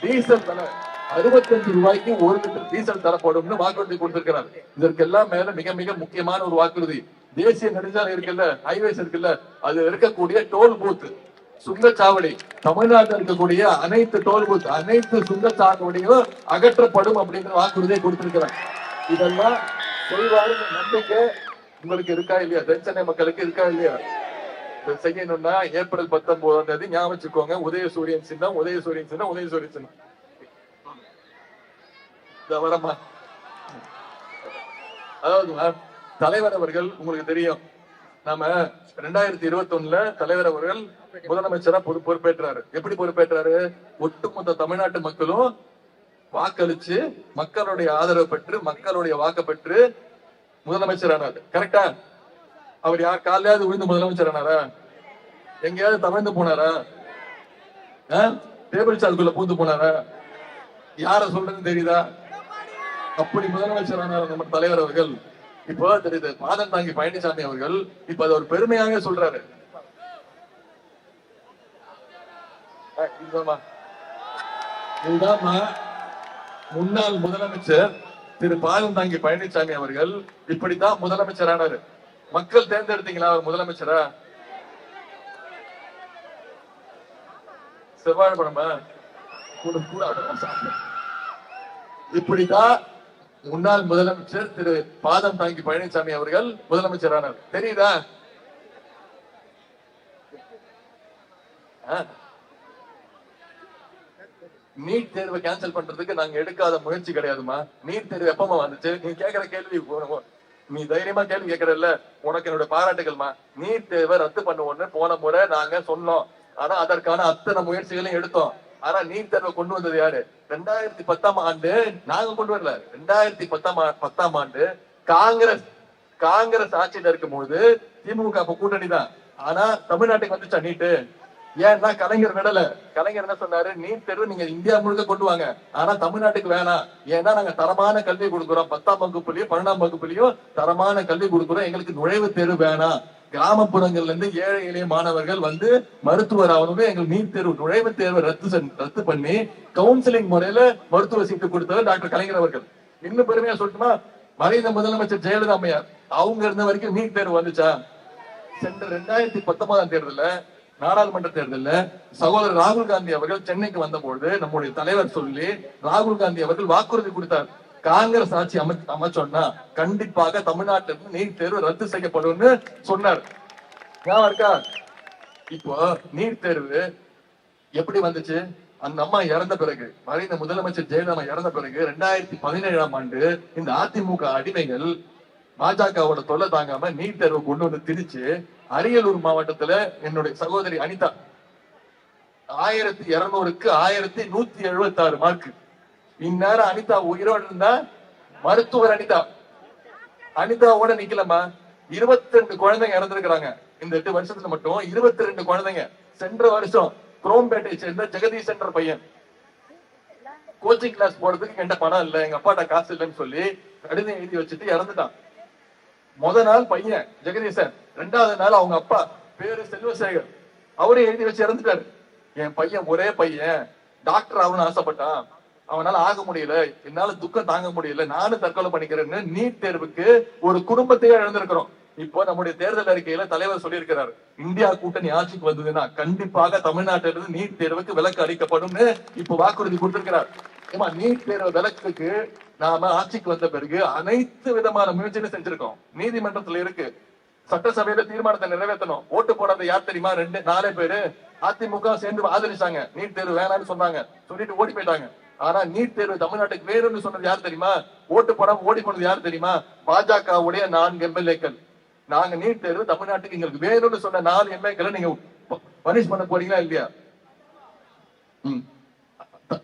டீசல் விலை 65 ரூபாய்க்கு 1 லிட்டர் டீசல் தரப்படும் வாக்குறுதி கொடுத்திருக்கிறார். இதற்கெல்லாம் மேல மிக மிக முக்கியமான ஒரு வாக்குறுதி, தேசிய நெடுஞ்சாலை இருக்குல்ல, ஹைவேஸ் இருக்குல்ல, அது இருக்கக்கூடிய டோல் பூத் சுங்கச்சாவடி, தமிழ்நாட்டில் இருக்கக்கூடிய அனைத்து டோல் பூத் அனைத்து சுங்கச்சாவடியும் அகற்றப்படும் அப்படிங்கிற வாக்குறுதியை கொடுத்திருக்கிறார். இதெல்லாம் சொல்வாரு நம்பிக்கை உங்களுக்கு இருக்கா இல்லையா? தென்சென்னை மக்களுக்கு இருக்கா இல்லையா? செய்யணும்னா ஏப்ரல் 19ஆம் தேதி ஞாபகம் வச்சுக்கோங்க. உதயசூரியன் சின்னம், உதயசூரியன் சின்னம், உதயசூரியன் சின்னம். வரமா அதாவது தலைவர் அவர்கள் உங்களுக்கு தெரியும், நாம 2021 தலைவர் அவர்கள் முதலமைச்சரா பொறுப்பேற்றாரு. எப்படி பொறுப்பேற்றாரு? ஒட்டுமொத்த தமிழ்நாட்டு மக்களும் வாக்களிச்சு மக்களுடைய ஆதரவு பெற்று மக்களுடைய வாக்கு பெற்று முதலமைச்சரானாரு. கரெக்டா? அவர் யார் காலையாவது விழுந்து முதலமைச்சரானாரா? எங்கேயாவது தவழ்ந்து போனாரா? டேபிள் சார்க்குள்ள பூந்து போனாரா? யார சொல்றதுன்னு தெரியுதா? அப்படி முதலமைச்சரானார் நம்ம தலைவர் அவர்கள். இப்போ தெரியுது பாதம் தாங்கி பழனிசாமி அவர்கள் இப்ப அது ஒரு பெருமையாக சொல்றாரு. முன்னாள் முதலமைச்சர் திரு பாதம் தாங்கி பழனிசாமி அவர்கள் இப்படித்தான் முதலமைச்சரானாரு. மக்கள் தேர்ந்தெடுத்தீங்களா அவர் முதலமைச்சரா? செவ்வாழை பழமா இப்படிதான் முன்னாள் முதலமைச்சர் திரு பாதம் தாங்கி பழனிசாமி அவர்கள் முதலமைச்சரானார். தெரியுதா? நீட் தேர்வை கேன்சல் பண்றதுக்கு நாங்க எடுக்காத முயற்சி கிடையாதுமா. நீட் தேர்வு எப்பமா வந்துச்சு? நீ கேக்குற கேள்வி, நீ தைரியமா கேள்வி கேட்கறல்ல, உனக்கு என்னோட பாராட்டுகள்மா. நீட் தேர்வை ரத்து பண்ணுவோம்னு போன முறை நாங்க சொன்னோம். ஆனா அதற்கான அத்தனை முயற்சிகளையும் எடுத்தோம். ஆனா நீட் தேர்வை கொண்டு வந்தது யாரு? 2010ஆம் ஆண்டு நாங்க கொண்டு வரல. 2010ஆம் ஆண்டு காங்கிரஸ் ஆட்சியில இருக்கும் போது திமுக கூட்டணி தான். ஆனா தமிழ்நாட்டுக்கு வந்துச்சா நீட்டு? ஏன்னா கலைஞர் விடல. கலைஞர் என்ன சொன்னாரு? நீட் தேர்வு நீங்க இந்தியா முழுக்க கொண்டு வாங்க, ஆனா தமிழ்நாட்டுக்கு வேணாம். ஏன்னா நாங்க தரமான கல்வி கொடுக்குறோம், 10ஆம் வகுப்புலயும் 12ஆம் வகுப்புலயும் தரமான கல்வி கொடுக்குறோம், எங்களுக்கு நுழைவுத் தேர்வு வேணாம். கிராமப்புறங்கள்ல இருந்து ஏழை எளிய மாணவர்கள் வந்து மருத்துவர் ஆகணுமே, எங்களுக்கு நீட் தேர்வு நுழைவுத் தேர்வை ரத்து பண்ணி கவுன்சிலிங் முறையில மருத்துவ சீட்டு கொடுத்தவர் டாக்டர் கலைஞர் அவர்கள். இன்னும் பெருமையா சொல்லட்டுமா, மறைந்த முதலமைச்சர் ஜெயலலிதா அம்மையார் அவங்க இருந்த வரைக்கும் நீட் தேர்வு வந்துச்சா? சென்ற 2019ஆம் தேர்தல நாடாளுமன்ற தேர்தலில் சகோதரர் ராகுல் காந்தி அவர்கள் சென்னைக்கு வந்தபோது நம்முடைய தலைவர் சொல்லி ராகுல் காந்தி அவர்கள் வாக்குறுதி கொடுத்தார். காங்கிரஸ் ஆட்சி அமைச்சோம்னா கண்டிப்பாக தமிழ்நாட்டிலிருந்து நீட் தேர்வு ரத்து செய்யப்படும் சொன்னார். இருக்கா? இப்போ நீட் தேர்வு எப்படி வந்துச்சு? அந்த அம்மா இறந்த பிறகு, மறைந்த முதலமைச்சர் ஜெயலலிதா இறந்த பிறகு 2017ஆம் ஆண்டு இந்த அதிமுக அடிமைகள் பாஜகவோட தொல்லை தாங்காம நீட் தேர்வு கொண்டு வந்து திணிச்சு அரியலூர் மாவட்டத்துல என்னுடைய சகோதரி அனிதா 1200க்கு 1176 மார்க். இந்நேரம் அனிதா உயிரோடு இருந்தா மருத்துவர் அனிதாவோட நிக்கலமா. 22 குழந்தைங்க இறந்திருக்கிறாங்க இந்த 8 வருஷத்துல மட்டும். 22 குழந்தைங்க. சென்ற வருஷம் குரோம்பேட்டை சேர்ந்த ஜெகதீஷ் என்ற பையன் கோச்சிங் கிளாஸ் போறதுக்கு என்கிட்ட பணம் இல்ல, எங்க அப்பாட்ட காசு இல்லைன்னு சொல்லி கடிதம் எழுதி வச்சுட்டு இறந்துட்டான். முத நாள் பையன் ஜெகதீசன், 2வது நாள் அவங்க அப்பா பேரு செல்வசேகர், அவரே எழுதி வச்சு இறந்துட்டாரு. என் பையன் ஒரே பையன் டாக்டர் ஆகணும்னு ஆசைப்பட்டான், அவனால ஆக முடியல, என்னால துக்கம் தாங்க முடியல, நானும் தற்கொலை பண்ணிக்கிறேன்னு நீட் தேர்வுக்கு ஒரு குடும்பத்தையே இழந்திருக்கிறோம். இப்போ நம்முடைய தேர்தல் அறிக்கையில தலைவர் சொல்லியிருக்கிறார், இந்தியா கூட்டணி ஆட்சிக்கு வந்ததுன்னா கண்டிப்பாக தமிழ்நாட்டிலிருந்து நீட் தேர்வுக்கு விலக்கு அளிக்கப்படும் இப்போ வாக்குறுதி கொடுத்திருக்கிறார். ஏமா நீட் தேர்வு விலக்குக்கு நாம ஆட்சிக்கு வந்த பிறகு அனைத்து விதமான முயற்சியும் செஞ்சிருக்கோம். நீதிமன்றத்துல இருக்கு, சட்டசபையில தீர்மானத்தை நிறைவேற்றணும். ஓட்டு போடாத யார் தெரியுமா? 4 பேரு அதிமுக சேர்ந்து ஆதரிச்சாங்க. நீட் தேர்வு வேணாம்னு சொன்னாங்க, சொல்லிட்டு ஓடி போயிட்டாங்க. ஆனா நீட் தேர்வு தமிழ்நாட்டுக்கு வேணும்னு சொன்னது யார் தெரியுமா? ஓட்டு போடாம ஓடி போனது யார் தெரியுமா? பாஜகவுடைய 4 எம்எல்ஏக்கள். நாங்க நீட் தேர்வு தமிழ்நாட்டுக்கு எங்களுக்கு வேணும்னு சொன்ன 4 எம்எல்ஏக்களை நீங்க பனிஷ் பண்ண போறீங்களா இல்லையா?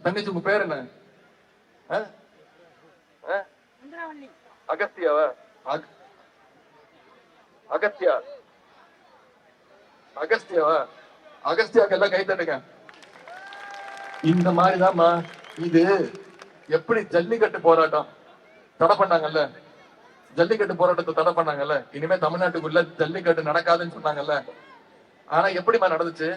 தங்கச்சி உங்க பேர் என்ன? அகஸ்தியாவா? அகஸ்தியா அகஸ்தியாவா? அகஸ்தியாக்கு எல்லாம் கை தட்டுங்க. இந்த மாதிரிதான்மா இது. எப்படி ஜல்லிக்கட்டு போராட்டம் தடை பண்ணாங்கல்ல, ஜல்லிக்கட்டு போராட்டத்தை தடை பண்ணாங்கல்ல, இனிமே தமிழ்நாட்டுக்குள்ள ஜல்லிக்கட்டு நடக்காதுன்னு சொன்னாங்கல்ல. ஆனா எப்படிமா நடந்துச்சு?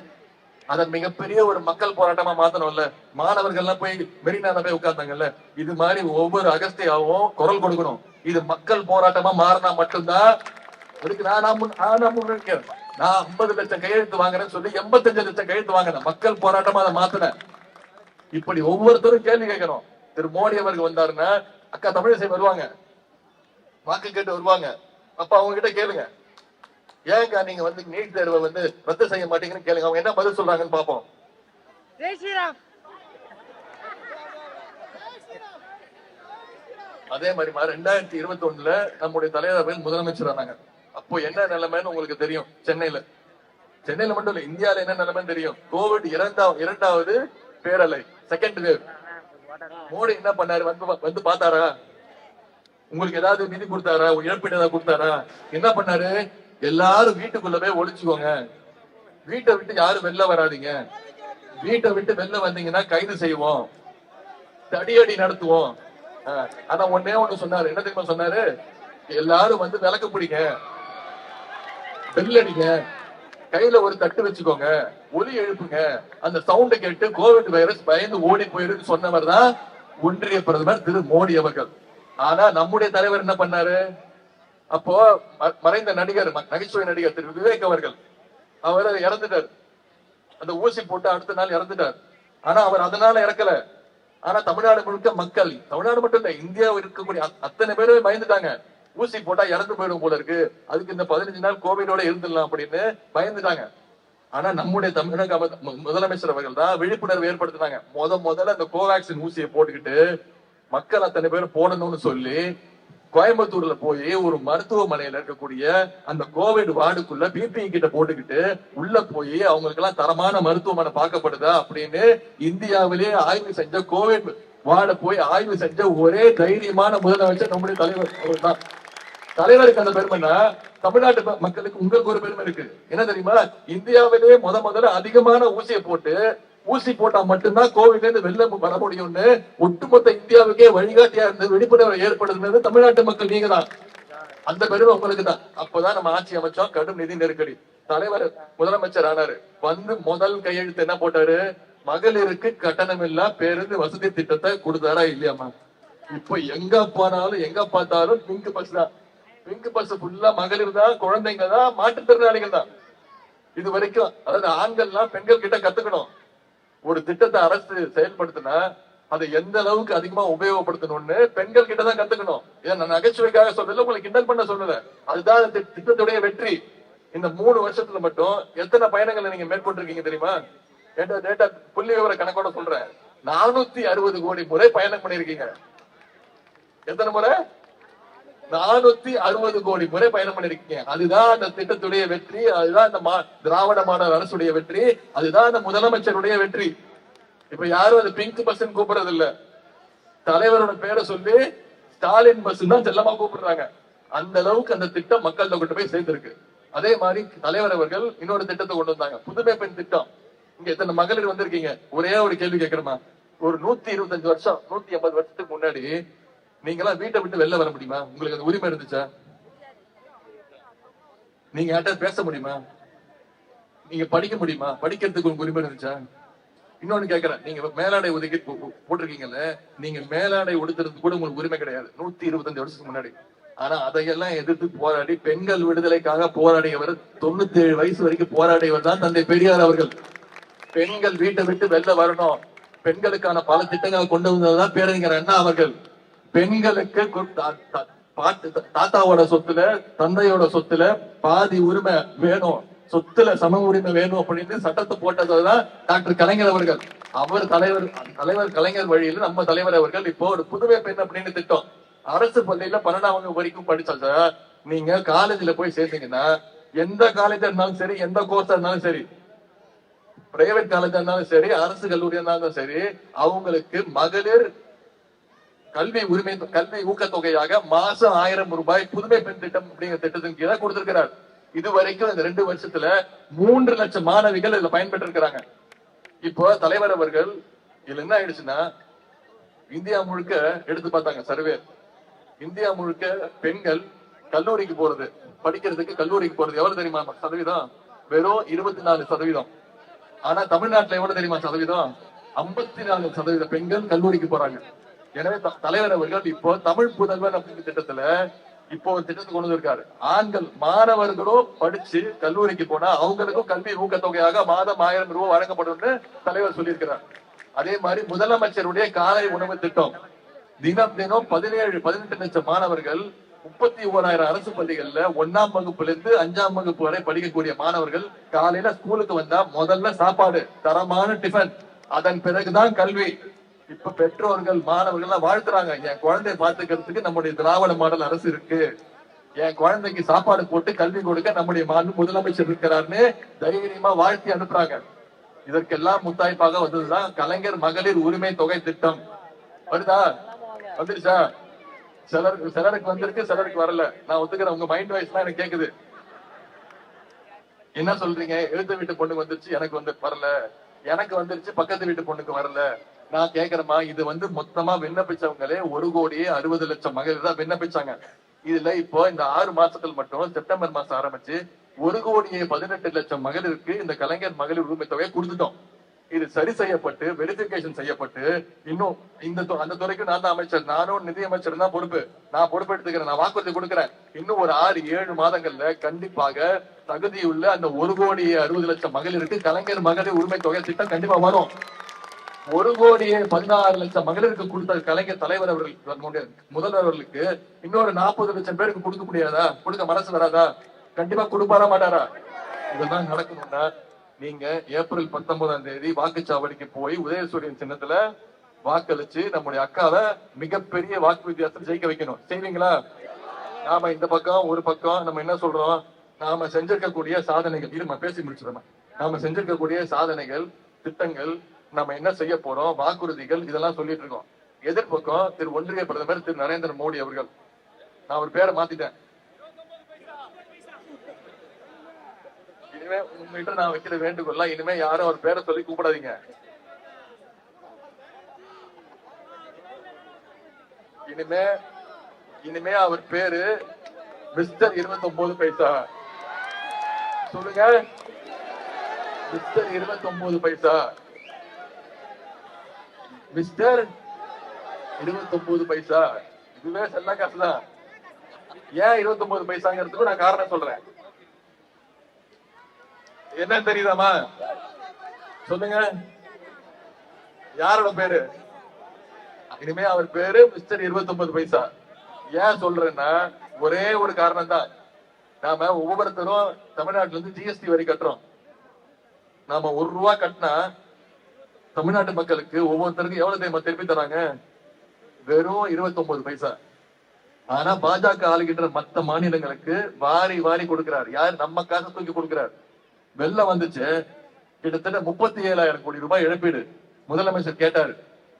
அதை மிகப்பெரிய ஒரு மக்கள் போராட்டமா மாத்தணும்ல. மாணவர்கள் எல்லாம் போய் மெரினால போய் உட்கார்ந்தாங்கல்ல. இது மாதிரி ஒவ்வொரு அகஸ்தியாவும் குரல் கொடுக்கணும். இது மக்கள் போராட்டமா மாறினா மட்டும்தான். அதுக்கு நான் முன்னிற்கிறேன். நான் 50 லட்சம் கையெழுத்து வாங்குறேன்னு சொல்லி 85 லட்சம் கையெழுத்து வாங்கினேன். மக்கள் போராட்டமா அதை மாத்தினேன். இப்படி ஒவ்வொருத்தரும் கேள்வி கேட்கணும். திரு மோடி அவர்கள் வந்தாருன்னா அக்கா தமிழிசை வருவாங்க, வாக்கு கேட்டு வருவாங்க. அப்ப அவங்க கிட்ட கேளுங்க, ஏங்க நீங்க வந்து நீட் தேர்வை வந்து ரத்து செய்ய மாட்டீங்கன்னு கேளுங்க. அவங்க என்ன பதில் சொல்றாங்கன்னு பாப்போம். அதே மாதிரி 2021 நம்முடைய தலைவர் முதலமைச்சர் ஆனாங்க. அப்போ என்ன நிலைமைன்னு உங்களுக்கு தெரியும். சென்னையில மட்டும் இல்ல, இந்தியால என்ன நிலைமைன்னு தெரியும். கோவிட் இரண்டாவது பேரலை, செகண்ட் வேவ். மோடி என்ன பண்ணாரு? வந்து பார்த்தாரா? உங்களுக்கு ஏதாவது நிதி கொடுத்தாரா? இழப்பீடு ஏதாவது கொடுத்தாரா? என்ன பண்ணாரு? எல்லாரும் வீட்டுக்குள்ள போய் ஒளிச்சுக்கோங்க, வீட்டை விட்டு யாரும் வெளில வராதிங்க, வீட்டை விட்டு வெளில வந்தீங்கன்னா கைது செய்வோம், தடியடி நடத்துவோம். ஆனா ஒன்னே ஒண்ணு சொன்னாரு. என்ன தெரியுமா சொன்னாரு? எல்லாரும் வந்து விளக்கு பிடிங்க, பெல் அடிங்க, கையில ஒரு தட்டு வச்சுக்கோங்க, ஒலி எழுப்புங்க, அந்த சவுண்ட கேட்டு கோவிட் வைரஸ் பயந்து ஓடி போயிருக்கு சொன்னவர் தான் ஒன்றிய பிரதமர் திரு மோடி அவர்கள். ஆனா நம்முடைய தலைவர் என்ன பண்ணாரு? அப்போ மறைந்த நடிகர், நகைச்சுவை நடிகர் திரு விவேக் அவர்கள், அவர் இறந்துட்டார். அந்த ஊசி போட்டு அடுத்த நாள் இறந்துட்டார். ஆனா அவர் அதனால இறக்கல. ஆனா தமிழ்நாடு முழுக்க மக்கள், தமிழ்நாடு மட்டும் இல்ல, இந்தியாவில் இருக்கக்கூடிய அத்தனை பேரும் பயந்துட்டாங்க. ஊசி போட்டா இறந்து போயிடும் போல இருக்கு, அதுக்கு இந்த 15 நாள் கோவிடோட இருந்துடலாம் அப்படின்னு பயந்துட்டாங்க. ஆனா நம்முடைய தமிழக முதலமைச்சர் அவர்கள் தான் விழிப்புணர்வு ஏற்படுத்தினாங்க. முதல்ல அந்த கோவேக்சின் ஊசியை போட்டுக்கிட்டு மக்கள் அத்தனை பேரும் போடணும்னு சொல்லி கோயம்புத்தூர்ல போய் ஒரு மருத்துவமனையில இருக்கக்கூடிய அந்த கோவிட் வார்டுக்குள்ள பிபி கிட்ட போட்டுக்கிட்டு உள்ள போய் அவங்களுக்கு எல்லாம் தரமான மருத்துவமனை பார்க்கப்படுதா அப்படின்னு இந்தியாவிலேயே ஆய்வு செஞ்ச கோவிட் வார்டை போய் ஆய்வு செஞ்ச ஒரே தைரியமான முதலமைச்சர் நம்முடைய தலைவர் தான். தலைவருக்கு அந்த பெருமைன்னா தமிழ்நாட்டு மக்களுக்கு உங்களுக்கு ஒரு பெருமை இருக்கு. என்ன தெரியுமா? இந்தியாவிலேயே முதல்ல அதிகமான ஊசியை போட்டு, ஊசி போட்டா மட்டும்தான் கோவிட்ல இருந்து வெளில வர முடியும்னு ஒட்டுமொத்த இந்தியாவுக்கே வழிகாட்டியா இருந்து விழிப்புணர்வு ஏற்படுத்தினது தமிழ்நாட்டு மக்கள் நீங்க தான். அந்த பெருமை உங்களுக்கு தான். அப்பதான் நம்ம ஆட்சி அமைச்சோம். கடும் நிதி நெருக்கடி. தலைவர் முதலமைச்சர் ஆனாரு. வந்து முதல் கையெழுத்து என்ன போட்டாரு? மகளிருக்கு கட்டணம் இல்லா பேருந்து வசதி திட்டத்தை கொடுத்தாரா இல்லையாமா? இப்ப எங்க போனாலும் எங்க பார்த்தாலும் பிங்க் பஸ் தான். பிங்க் பஸ் ஃபுல்லா மகளிர் தான், குழந்தைங்க தான், மாற்றுத்திறனாளிகள் தான். இது வரைக்கும் அதாவது ஆண்கள்லாம் பெண்கள் கிட்ட கத்துக்கணும். ஒரு திட்டத்தை அரசு செயல்படுத்தினா அதை எந்த அளவுக்கு அதிகமா உபயோகப்படுத்தணும்னு பெண்கள் கிட்ட தான் கத்துக்கணும். இதை நான் நகைச்சுவைக்காக சொல்லல, உங்களுக்கு கிண்டல் பண்ண சொல்லல. அதுதான் திட்டத்துடைய வெற்றி. இந்த 3 வருஷத்துல மட்டும் எத்தனை பயணங்களை நீங்க மேற்கொண்டிருக்கீங்க தெரியுமா? டேட்டா புள்ளி விவர கணக்கோட சொல்றேன். 460 கோடி முறை பயணம் பண்ணிருக்கீங்க. எத்தனை முறை? 460 கோடி முறை பயணம் பண்ணிருக்கீங்க. அதுதான் அந்த திட்டத்துடைய வெற்றி. அதுதான் இந்த திராவிட மாடல் அரசுடைய வெற்றி. அதுதான் அந்த முதலமைச்சருடைய வெற்றி. இப்ப யாரும் அது பிங்க் பஸ் கூப்பிடுறது இல்ல. தலைவரோட பேரை சொல்லி ஸ்டாலின் பஸ் தான் செல்லமா கூப்பிடுறாங்க. அந்த அளவுக்கு அந்த திட்டம் மக்கள் கொண்டு போய் சேர்ந்திருக்கு. அதே மாதிரி தலைவர் அவர்கள் இன்னொரு திட்டத்தை கொண்டு வந்தாங்க, புதுமை பெண் திட்டம். இங்க எத்தனை மகளிர் வந்திருக்கீங்க? ஒரே ஒரு கேள்வி கேட்கிறோமா? ஒரு 125 வருஷம் 180 வருஷத்துக்கு முன்னாடி நீங்க எல்லாம் வீட்டை விட்டு வெளில வர முடியுமா? உங்களுக்கு அந்த உரிமை இருந்துச்சா? நீங்க யார்ட்ட பேச முடியுமா? நீங்க படிக்க முடியுமா? படிக்கிறதுக்கு உங்களுக்கு உரிமை இருந்துச்சா? இன்னொன்னு கேட்கிறேன், நீங்க மேலாடை ஒதுக்கி போட்டிருக்கீங்கல்ல, நீங்க மேலாடை உடுத்துறது கூட உங்களுக்கு உரிமை கிடையாது 125 வருஷத்துக்கு முன்னாடி. ஆனா அதையெல்லாம் எதிர்த்து போராடி பெண்கள் விடுதலைக்காக போராடியவர், 97 வயசு வரைக்கும் போராடியவர் தான் தந்தை பெரியார் அவர்கள். பெண்கள் வீட்டை விட்டு வெளில வரணும், பெண்களுக்கான பல திட்டங்களை கொண்டு வந்ததுதான் பேரறிஞர் அண்ணா அவர்கள். பெண்களுக்கு தாத்தாவோட சொத்துல, தந்தையோட சொத்துல பாதி உரிமை வேணும், சொத்துல சம உரிமை வேணும் அப்படின்னு சட்டத்தை போட்டதுதான் டாக்டர் கலைஞர் அவர்கள். அவர் தலைவர் கலைஞர் வழியில் நம்ம தலைவர் அவர்கள் இப்போ ஒரு புதுமை பெண் அப்படின்னு திட்டம். அரசு பள்ளியில 12ஆம் வகுப்பு வரைக்கும் படிச்சா நீங்க காலேஜ்ல போய் சேர்ந்தீங்கன்னா, எந்த காலேஜா இருந்தாலும் சரி, எந்த கோர்ஸா இருந்தாலும் சரி, பிரைவேட் காலேஜா இருந்தாலும் சரி, அரசு கல்லூரியா இருந்தாலும் சரி, அவங்களுக்கு மகளிர் கல்வி ஊக்கத்தொகையாக மாசம் 1000 ரூபாய் புதுமை பெண் திட்டம் அப்படிங்கிற திட்டத்தின் கீழே கொடுத்திருக்கிறார். இது வரைக்கும் இந்த 2 வருஷத்துல 3 லட்சம் மாணவிகள் இதுல பயன்பெற்று இருக்கிறாங்க. இப்போ தலைவர் அவர்கள் இதுல என்ன ஆயிடுச்சுன்னா, இந்தியா முழுக்க எடுத்து பார்த்தாங்க சர்வே. இந்தியா முழுக்க பெண்கள் கல்லூரிக்கு போறது, படிக்கிறதுக்கு கல்லூரிக்கு போறது எவ்வளவு தெரியுமா சதவீதம்? வெறும் 24%. ஆனா தமிழ்நாட்டுல எவ்வளவு தெரியுமா சதவீதம்? 54% பெண்கள் கல்லூரிக்கு போறாங்க. எனவே தலைவர் அவர்கள் இப்போ தமிழ் புதல்வன் அப்படிங்கிற திட்டத்துல இப்போ திட்டத்தை கொண்டு வந்திருக்காரு. ஆண்கள் மாணவர்களும் படிச்சு கல்லூரிக்கு போனா அவங்களுக்கும் கல்வி ஊக்கத்தொகையாக மாதம் 1000 ரூபாய் வழங்கப்படும் தலைவர் சொல்லியிருக்கிறார். அதே மாதிரி முதலமைச்சருடைய காலை உணவு திட்டம், தினம் தினம் 17-18 லட்சம் மாணவர்கள் 31,000 அரசு பள்ளிகள்ல 1ஆம் வகுப்புல இருந்து 5ஆம் வகுப்பு வரை படிக்கக்கூடிய மாணவர்கள் காலையில ஸ்கூலுக்கு வந்தா முதல்ல சாப்பாடு, தரமான டிஃபன், அதன் பிறகுதான் கல்வி. இப்ப பெற்றோர்கள் மாணவர்கள் எல்லாம் வாழ்த்துறாங்க, என் குழந்தைய பாத்துக்கிறதுக்கு நம்முடைய திராவிட மாடல் அரசு இருக்கு, என் குழந்தைக்கு சாப்பாடு போட்டு கல்வி கொடுக்க நம்முடைய முதலமைச்சர் இருக்கிறார்னு தைரியமா வாழ்த்தி அனுப்புறாங்க. இதற்கெல்லாம் முத்தாய்ப்பாக வந்ததுதான் கலைஞர் மகளிர் உரிமை தொகை திட்டம். வருதா? வந்துருச்சா? சிலருக்கு வந்திருக்கு, சிலருக்கு வரல. நான் ஒத்துக்கிறேன், உங்க மைண்ட் வாய்ஸ் தான் எனக்கு கேக்குது. என்ன சொல்றீங்க? எழுத்து வீட்டு பொண்ணுக்கு வந்துருச்சு, எனக்கு வந்து வரல, எனக்கு வந்துருச்சு, பக்கத்து வீட்டு பொண்ணுக்கு வரல. நான் கேக்குறேமா, இது வந்து மொத்தமா விண்ணப்பிச்சவங்களே 1,60,00,000 மகளிர் தான் விண்ணப்பிச்சாங்க. இதுல இப்போ இந்த 6 மாசத்துல மட்டும் செப்டம்பர் மாசம் ஆரம்பிச்சு 1,18,00,000 மகளிருக்கு இந்த கலைஞர் மகளிர் உரிமை தொகையை கொடுத்துட்டோம். இது சரி செய்யப்பட்டு வெரிபிகேஷன் செய்யப்பட்டு இன்னும் அந்த துறைக்கு நான் தான் அமைச்சர், நானும் நிதி அமைச்சர் தான் பொறுப்பு. நான் பொறுப்பு எடுத்துக்கிறேன், நான் வாக்குறுதி கொடுக்கிறேன். இன்னும் ஒரு 6-7 மாதங்கள்ல கண்டிப்பாக தகுதியுள்ள அந்த 1,60,00,000 மகளிருக்கு கலைஞர் மகளிர் உரிமை தொகை திட்டம் கண்டிப்பா வரும். 1,16,00,000 மகளிருக்கு கொடுத்த கலைஞர் தலைவர் அவர்கள் முதல்வர் அவர்களுக்கு இன்னொரு 40 லட்சம் பேருக்கு கொடுக்க முடியாதா? கொடுக்க மனசு வராதா? கண்டிப்பா கொடுப்பாரா மாட்டாரா? இதெல்லாம் நடக்கணும்னா நீங்க ஏப்ரல் 19ஆம் தேதி வாக்குச்சாவடிக்கு போய் உதயசூரியன் சின்னத்துல வாக்களிச்சு நம்முடைய அக்காவை மிகப்பெரிய வாக்கு வித்தியாசம் ஜெயிக்க வைக்கணும். செய்வீங்களா? நாம இந்த பக்கம் ஒரு பக்கம் நம்ம என்ன சொல்றோம், நாம செஞ்சிருக்கக்கூடிய சாதனைகள், இருமா பேசி முடிச்சிடமா, நாம செஞ்சிருக்கக்கூடிய சாதனைகள், திட்டங்கள், நம்ம என்ன செய்ய போறோம், வாக்குறுதிகள், இதெல்லாம் சொல்லிட்டு இருக்கோம். எதிர்பக்கம் திரு ஒன்றிய பிரதமர் திரு நரேந்திர மோடி அவர்கள், நான் ஒரு பேரை மாத்திட்டேன், இனிமே உங்ககிட்ட நான் வைக்கிற வேண்டுகோள், இனிமே யாரும் அவர் பேரை சொல்லி கூப்பிடாதீங்க. இனிமே அவர் பேரு மிஸ்டர் 29 பைசா. சொல்லுங்க, மிஸ்டர் 29 பைசா, மிஸ்டர் 29 பைசா. இதுவே செல்ல காசுதான். ஏன் 29 பைசாங்கிறதுக்கு நான் காரணம் சொல்றேன். என்ன தெரியுதாமா? சொல்லுங்க, யாரோட பேரு? இனிமே அவர் பேரு மிஸ்டர் 29 பைசா. ஏன் சொல்றேன்னா ஒரே ஒரு காரணம் தான். நாம ஒவ்வொருத்தரும் தமிழ்நாட்டுல இருந்து ஜிஎஸ்டி வரி கட்டுறோம். நாம 1 ரூபா கட்டினா தமிழ்நாட்டு மக்களுக்கு ஒவ்வொருத்தருக்கும் எவ்வளவு தெரியுமா திருப்பி தராங்க? வெறும் 29 பைசா. ஆனா பாஜக ஆளுகின்ற மத்த மாநிலங்களுக்கு வாரி வாரி கொடுக்கிறார். யார்? நம்ம காசு தூக்கி கொடுக்கிறார். வெள்ளம் வந்துச்சு, கிட்டத்தட்ட 37,000 கோடி ரூபாய் இழப்பீடு. முதலமைச்சர் கேட்டாரு,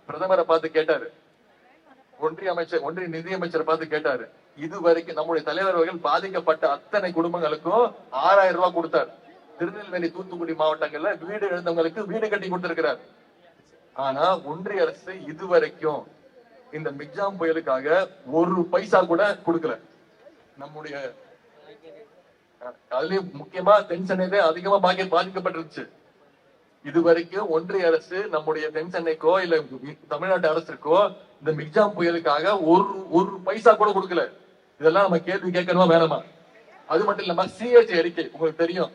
பிரதமரை பார்த்து கேட்டாரு, ஒன்றிய நிதி அமைச்சரை பார்த்து கேட்டாரு. இதுவரைக்கும் நம்முடைய தலைவர் அவர்கள் பாதிக்கப்பட்ட அத்தனை குடும்பங்களுக்கும் 6,000 ரூபாய் கொடுத்தார். திருநெல்வேலி, தூத்துக்குடி மாவட்டங்கள்ல வீடு இழந்தவங்களுக்கு வீடு கட்டி கொடுத்திருக்கிறார். ஆனா ஒன்றிய அரசு இதுவரைக்கும் இந்த மிக்ஜாம் புயலுக்காக 1 பைசா கூட கொடுக்கல. நம்முடைய அதுலயும் முக்கியமா தென் சென்னையில அதிகமா பாதிக்கப்பட்டிருச்சு. இதுவரைக்கும் ஒன்றிய அரசு நம்முடைய தென் சென்னைக்கோ இல்ல தமிழ்நாட்டு அரசுக்கோ இந்த மிக்ஜாம் புயலுக்காக ஒரு பைசா கூட கொடுக்கல. இதெல்லாம் நம்ம கேள்வி கேட்கணுமா வேணாமா? அது மட்டும் இல்லாம சிஏஜி அறிக்கை உங்களுக்கு தெரியும்.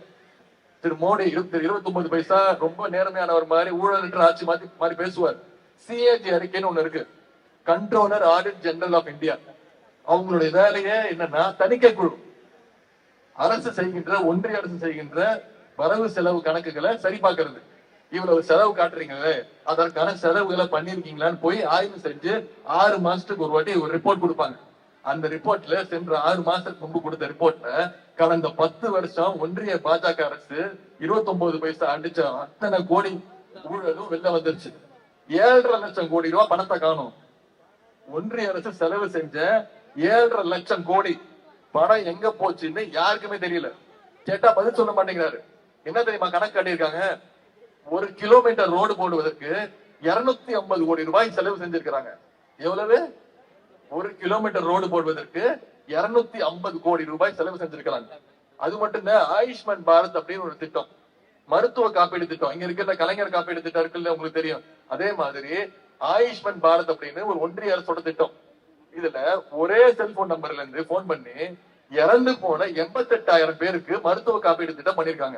திரு மோடி 29 பைசா ரொம்ப நேர்மையானவர் மாதிரி ஊழலற்ற ஆட்சி மாதிரி பேசுவார். சிஏஜி அறிக்கைன்னு ஒண்ணு இருக்கு, controller audit general of India. அவங்களுடைய வேலையே என்னன்னா தணிக்கை குழு. அரசு செய்கின்ற, ஒன்றிய அரசு செய்கின்ற வரவு செலவு கணக்குகளை சரி பார்க்கிறது. இவ்வளவு செலவு காட்டுறீங்களே, அதற்கான செலவுகளை பண்ணிருக்கீங்களான்னு போய் ஆய்வு செஞ்சு 6 மாசத்துக்கு ஒரு வாட்டி ஒரு ரிப்போர்ட் கொடுப்பாங்க. அந்த ரிப்போர்ட்ல சென்ற 6 மாசத்துக்கு முன்பு கொடுத்த ரிப்போர்ட்ல கடந்த 10 வருஷம் ஒன்றிய பாஜக அரசு 29 பைசா அடிச்ச அத்தனை கோடி ஊழலும் வெளில வந்துருச்சு. 7,5 லட்சம் கோடி ரூபாய் பணத்தை காணும். ஒன்றிய அரசு செலவு செஞ்ச 7,5 லட்சம் கோடி பணம் எங்க போச்சுன்னு யாருக்குமே தெரியல. கேட்டா பதில் சொல்ல மாட்டேங்கிறாரு. என்ன தெரியுமா கணக்கு காட்டியிருக்காங்க? 1 கிலோமீட்டர் ரோடு போடுவதற்கு 250 கோடி ரூபாய் செலவு செஞ்சிருக்கிறாங்க. எவ்வளவு? 1 கிலோமீட்டர் ரோடு போடுவதற்கு 250 கோடி ரூபாய் செலவு செஞ்சிருக்கிறாங்க. அது மட்டும் இல்ல, ஆயுஷ்மான் பாரத் அப்படின்னு ஒரு திட்டம், மருத்துவ காப்பீடு திட்டம். இங்க இருக்கிற கலைஞர் காப்பீடு திட்டம் இருக்குல்ல, உங்களுக்கு தெரியும். அதே மாதிரி ஆயுஷ்மான் பாரத் அப்படின்னு ஒரு ஒன்றிய அரசோட திட்டம். இதுல ஒரே செல்போன் நம்பர்ல இருந்து போன் பண்ணி இறந்து போன 88,000 பேருக்கு மருத்துவ காப்பீடு திட்டம் பண்ணிருக்காங்க.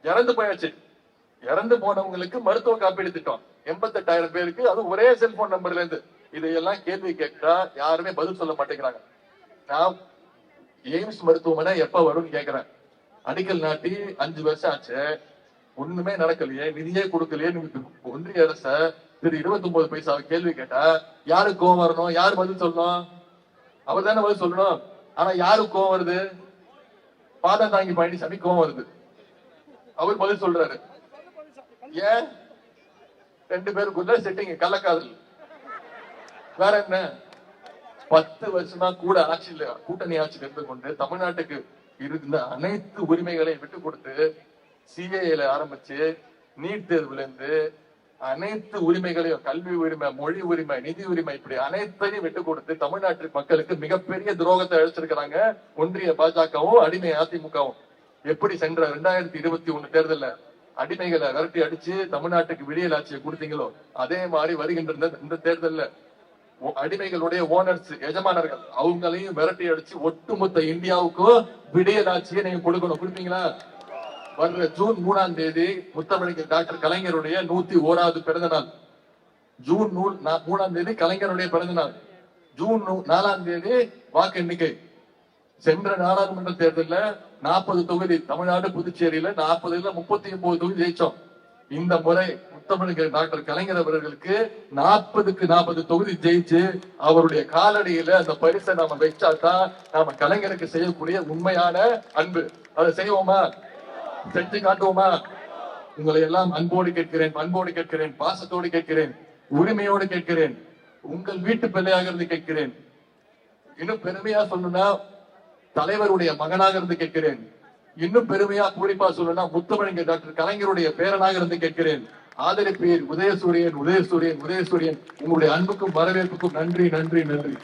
இறந்து போயாச்சு, இறந்து போனவங்களுக்கு மருத்துவ காப்பீடு திட்டம் 88,000 பேருக்கு, அது ஒரே செல்போன் நம்பர்ல இருந்து. இதையெல்லாம் கேள்வி கேட்டா யாருமே பதில் சொல்ல மாட்டேங்கிறாங்க. நான் எய்ம்ஸ் மருத்துவமனை எப்ப வரும்னு கேக்குறேன். அடிக்கல் நாட்டி 5 வருஷம் ஆச்சு, ஒண்ணுமே நடக்கலையே, நிதியே கொடுக்கலையே. ஒன்றிய அரச திரு 29 பைசா கேள்வி கேட்டா யாருக்கு கோவம் வரணும்? யாரு பதில் சொல்லணும்? அவர் தானே பதில் சொல்லணும். ஆனா யாருக்கு கோவம் வருது? பாதம் தாங்கி பழனிசாமி கோவம் வருது. அவர் பதில் சொல்றாரு. ஏன்? 2 பேருக்குள்ள செட்டிங், கள்ளக்காதல். வேற என்ன? 10 வருஷமா கூட ஆட்சியில, கூட்டணி ஆட்சியில் இருந்து கொண்டு தமிழ்நாட்டுக்கு இருந்த அனைத்து உரிமைகளை விட்டு கொடுத்து, சிஏல ஆரம்பிச்சு நீட் தேர்வுல இருந்து அனைத்து உரிமைகளையும், கல்வி உரிமை, மொழி உரிமை, நிதி உரிமை, இப்படி அனைத்தையும் விட்டு கொடுத்து தமிழ்நாட்டு மக்களுக்கு மிகப்பெரிய துரோகத்தை அழைச்சிருக்கிறாங்க ஒன்றிய பாஜகவும் அடிமை அதிமுகவும். எப்படி சென்ற 2021 தேர்தல்ல அடிமைகளை விரட்டி அடிச்சு தமிழ்நாட்டுக்கு விடியல் ஆட்சியை கொடுத்தீங்களோ, அதே மாதிரி வருகின்ற இந்த தேர்தல்ல அடிமைகளுடைய ஓனர்ஸ், எஜமானர்கள், அவங்களையும் விரட்டி அடிச்சு ஒட்டுமொத்த இந்தியாவுக்கும் விடியல் ஆட்சியை நீங்க கொடுக்கணும். கொடுப்பீங்களா? வர்ற ஜூன் 3ஆம் தேதி முத்தமிழர் டாக்டர் கலைஞருடைய 101வது பிறந்த நாள். ஜூன் 3ஆம் தேதி கலைஞருடைய பிறந்த நாள். ஜூன் 4ஆம் தேதி வாக்கு எண்ணிக்கை. சென்ற நாடாளுமன்ற தேர்தலில் 40 தொகுதி, தமிழ்நாடு புதுச்சேரியில 40ல 39 தொகுதி ஜெயிச்சோம். இந்த முறை முத்தமிழர் டாக்டர் கலைஞர் அவர்களுக்கு 40க்கு 40 தொகுதி ஜெயிச்சு அவருடைய காலடியில அந்த பரிசை நாம வச்சாதான் நாம கலைஞருக்கு செய்யக்கூடிய உண்மையான அன்பு. அதை செய்வோமா? செஞ்சு காட்டுவோமா? உங்களை எல்லாம் அன்போடு கேட்கிறேன், பண்போடு கேட்கிறேன், பாசத்தோடு கேட்கிறேன், உரிமையோடு கேட்கிறேன், உங்கள் வீட்டு பிள்ளையாக இருந்து கேட்கிறேன். இன்னும் பெருமையா சொல்லணும்னா தலைவருடைய மகனாக இருந்து கேட்கிறேன். இன்னும் பெருமையா குறிப்பா சொல்லணும்னா முத்தமிழர் டாக்டர் கலைஞருடைய பேரனாக இருந்து கேட்கிறேன். ஆதரிப்பீர். உதயசூரியன், உதயசூரியன், உதயசூரியன். உங்களுடைய அன்புக்கும் வரவேற்புக்கும் நன்றி, நன்றி, நன்றி.